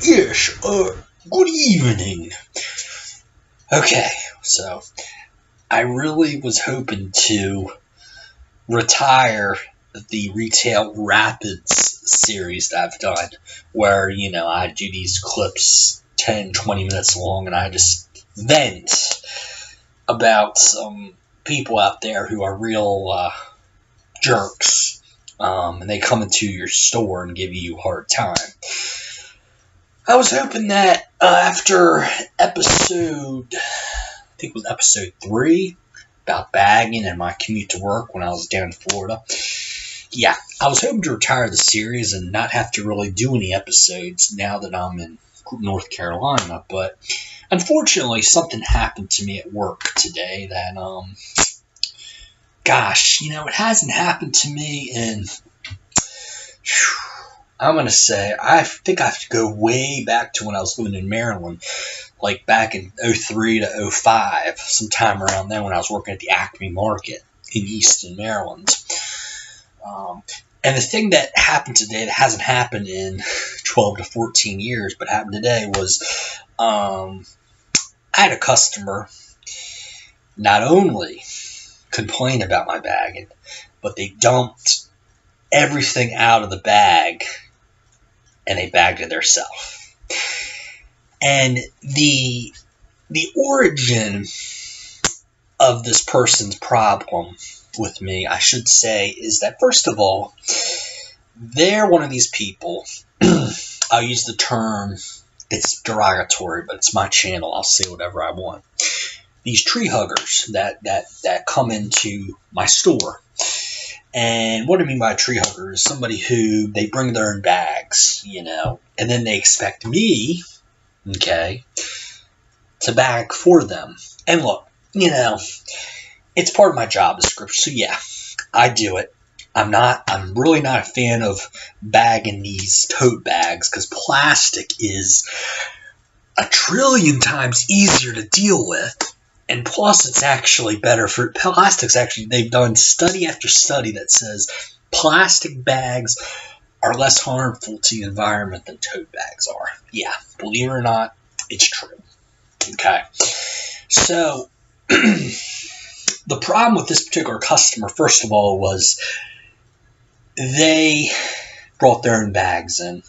Yes, good evening. Okay, so I really was hoping to retire the Retail Rapids series that I've done, where, I do these clips 10, 20 minutes long, and I just vent about some people out there who are real jerks, and they come into your store and give you a hard time. I was hoping that after episode, I think it was episode 3, about bagging and my commute to work when I was down in Florida. Yeah, I was hoping to retire the series and not have to really do any episodes now that I'm in North Carolina. But unfortunately, something happened to me at work today that, it hasn't happened to me in... I'm going to say, I think I have to go way back to when I was living in Maryland, like back in 03 to 05, sometime around then when I was working at the Acme Market in Easton, Maryland. And the thing that happened today that hasn't happened in 12 to 14 years, but happened today was I had a customer not only complain about my bagging, but they dumped everything out of the bag and they bagged it themselves. And the origin of this person's problem with me, I should say, is that, first of all, they're one of these people, I'll use the term, it's derogatory, but it's my channel, I'll say whatever I want. These tree huggers that come into my store. And what I mean by a tree hugger is somebody who, they bring their own bags, and then they expect me, okay, to bag for them. And look, it's part of my job description, so yeah, I do it. I'm really not a fan of bagging these tote bags because plastic is a trillion times easier to deal with. And plus, it's actually better for plastics. Actually, they've done study after study that says plastic bags are less harmful to the environment than tote bags are. Yeah, believe it or not, it's true. Okay. So, the problem with this particular customer, first of all, was they brought their own bags in.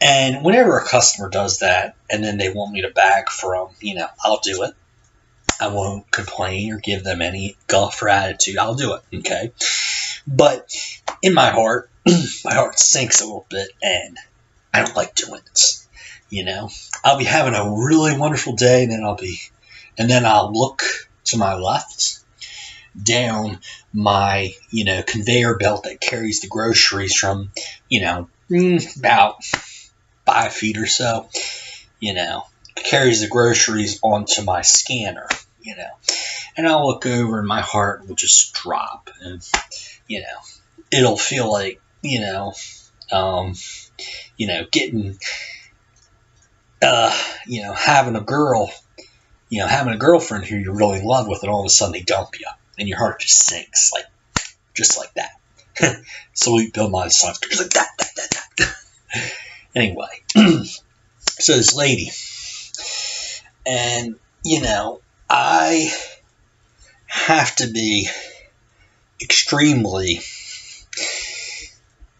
And whenever a customer does that, and then they want me to bag for them, I'll do it. I won't complain or give them any guff or attitude. I'll do it, okay? But in my heart sinks a little bit, and I don't like doing it. I'll be having a really wonderful day, and then I'll look to my left, down my, conveyor belt that carries the groceries from, about 5 feet or so, carries the groceries onto my scanner. And I'll look over and my heart will just drop, and, it'll feel like, getting, having a girlfriend who you're really in love with, and all of a sudden they dump you, and your heart just sinks, just like that. Salute Bill Nye songs, just like that. Anyway, so this lady, and, I have to be extremely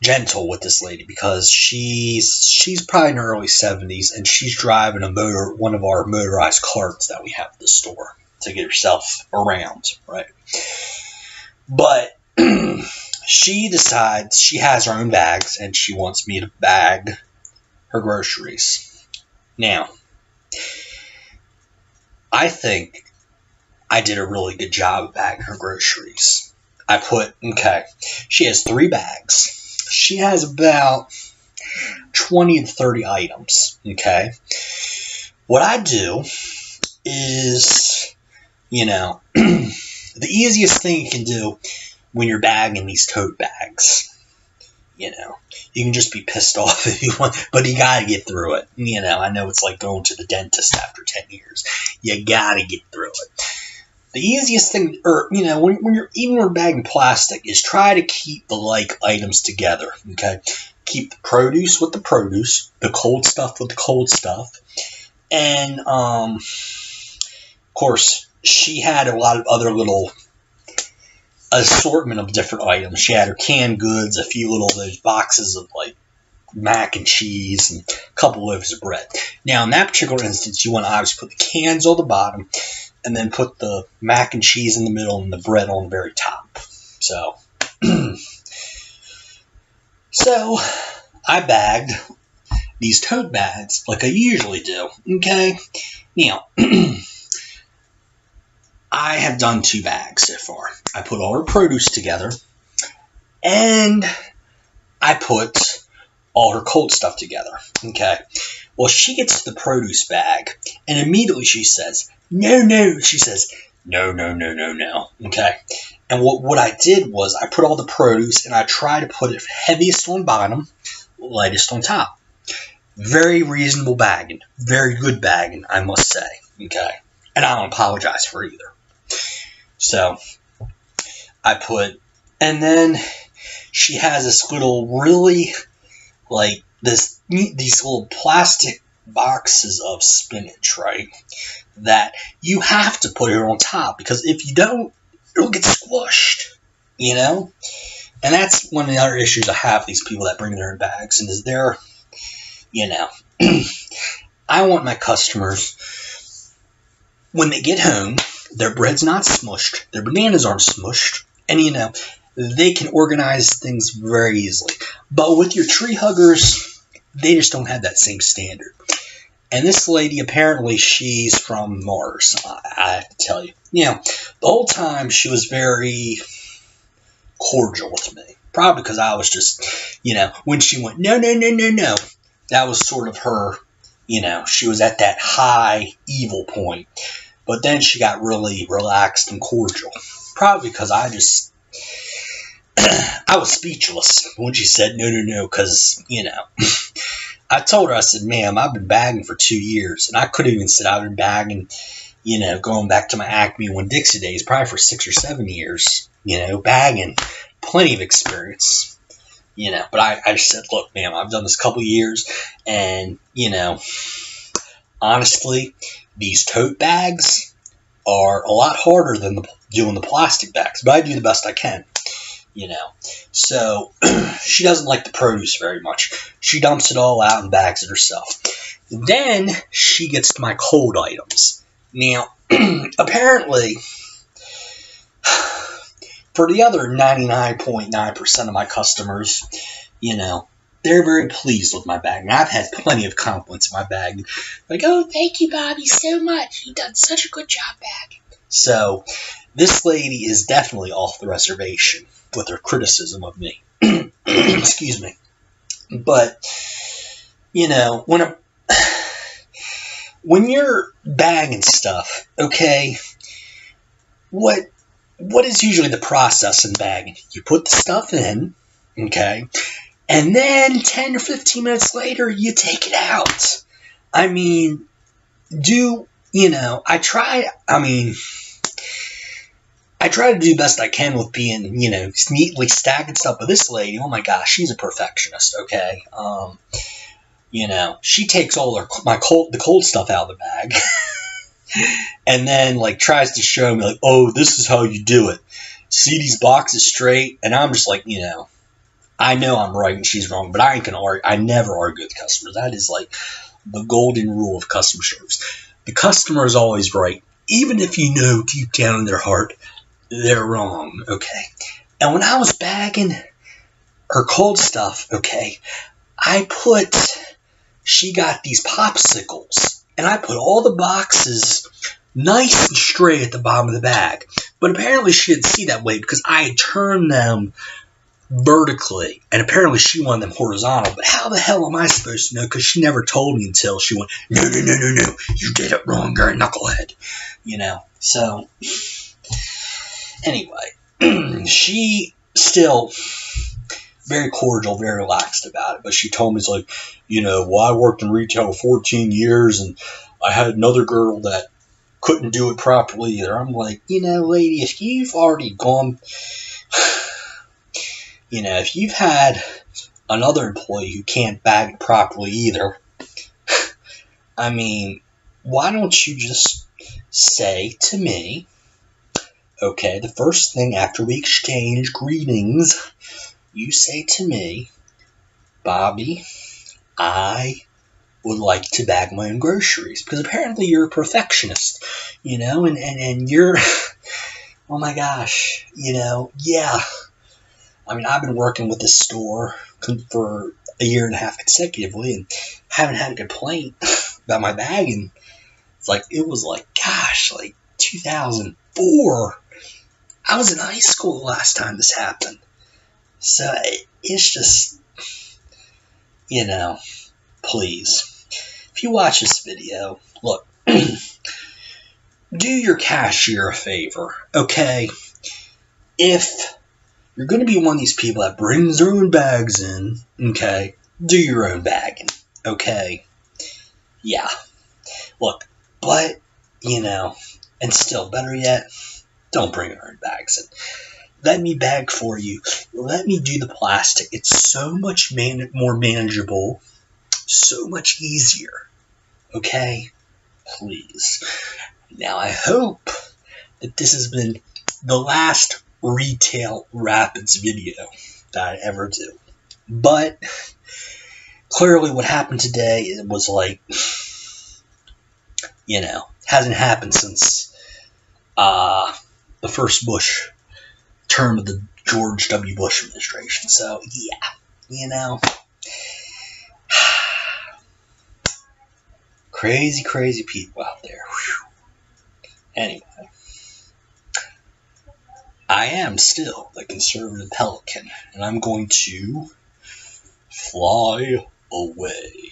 gentle with this lady because she's probably in her early 70s, and she's driving one of our motorized carts that we have at the store to get herself around, right? But she decides she has her own bags and she wants me to bag her groceries. Now, I think I did a really good job of bagging her groceries. She has 3 bags. She has about 20 to 30 items, okay? What I do is, the easiest thing you can do when you're bagging these tote bags, you can just be pissed off if you want, but you gotta get through it. I know it's like going to the dentist after 10 years. You gotta get through it. The easiest thing, when you're bagging plastic, is try to keep the like items together, okay? keep the produce with the produce, the cold stuff with the cold stuff, and of course, she had a lot of other little assortment of different items. She had her canned goods, a few little those boxes of like mac and cheese, and a couple loaves of bread. Now, in that particular instance, you want to obviously put the cans on the bottom, and then put the mac and cheese in the middle, and the bread on the very top. So, so I bagged these tote bags like I usually do. Okay, now. I have done 2 bags so far. I put all her produce together, and I put all her cold stuff together. Okay. Well, she gets to the produce bag, and immediately she says, no. She says, no. Okay. And what I did was I put all the produce, and I tried to put it heaviest on bottom, lightest on top. Very reasonable bagging. Very good bagging, I must say. Okay. And I don't apologize for either. So, I put, and then she has this little really, like, these little plastic boxes of spinach, right? That you have to put it on top, because if you don't, it'll get squished, you know? And that's one of the other issues I have with these people that bring their own bags, and is they're, you know, I want my customers, when they get home, their bread's not smushed, their bananas aren't smushed, and you know, they can organize things very easily. But with your tree huggers, they just don't have that same standard. And this lady, apparently, she's from Mars, I have to tell you. You know, the whole time she was very cordial with me. Probably because I was just, you know, when she went, no, that was sort of her, you know, she was at that high evil point. But then she got really relaxed and cordial. Probably because I was speechless when she said no, because, you know, I told her, I said, ma'am, I've been bagging for 2 years. And I could have even said I've been bagging, you know, going back to my Acme Winn-Dixie days, probably for 6 or 7 years, you know, bagging. Plenty of experience, you know. But I just said, look, ma'am, I've done this a couple of years, and, you know, honestly, these tote bags are a lot harder than doing the plastic bags, but I do the best I can, you know. So she doesn't like the produce very much. She dumps it all out and bags it herself. Then she gets to my cold items. Now, apparently, for the other 99.9% of my customers, you know, they're very pleased with my bag. And I've had plenty of compliments in my bag. Like, oh, thank you, Bobby, so much. You've done such a good job bagging. So, this lady is definitely off the reservation with her criticism of me. Excuse me. But, you know, when you're bagging stuff, okay, what is usually the process in bagging? You put the stuff in, okay, and then 10 or 15 minutes later, you take it out. I mean, you know, I try to do the best I can with being, you know, neatly stacking stuff. But this lady, oh my gosh, she's a perfectionist, okay? You know, she takes all the cold stuff out of the bag. And then, like, tries to show me, like, oh, this is how you do it. See these boxes straight? And I'm just like, you know I'm right and she's wrong, but I ain't gonna argue. I never argue with customers. That is, like, the golden rule of customer service. The customer is always right, even if you know deep down in their heart they're wrong, okay? And when I was bagging her cold stuff, okay, she got these popsicles, and I put all the boxes nice and straight at the bottom of the bag. But apparently she didn't see that way because I had turned them vertically, and apparently she wanted them horizontal. But how the hell am I supposed to know? Because she never told me until she went, no, you did it wrong, you're a knucklehead. You know, so anyway, she still very cordial, very relaxed about it. But she told me, it's like, you know, well, I worked in retail 14 years, and I had another girl that couldn't do it properly either. I'm like, you know, lady, if you've already gone, you know, if you've had another employee who can't bag properly either. I mean, why don't you just say to me, okay, the first thing after we exchange greetings, you say to me, Bobby, I would like to bag my own groceries, because apparently you're a perfectionist, and you're, oh my gosh, yeah. I mean, I've been working with this store for a year and a half consecutively and haven't had a complaint about my bagging. It was gosh, 2004. I was in high school the last time this happened. So it's just, please. If you watch this video, look, do your cashier a favor, okay? If you're going to be one of these people that brings their own bags in, okay, do your own bagging, okay? Yeah. Look, but, and still, better yet, don't bring your own bags in. Let me bag for you. Let me do the plastic. It's so much more manageable, so much easier, okay? Please. Now, I hope that this has been the last Retail Rapids video that I ever do. But clearly what happened today, it was hasn't happened since the first Bush term of the George W. Bush administration. So, yeah, crazy, crazy people out there. Whew. Anyway, I am still the conservative pelican, and I'm going to fly away.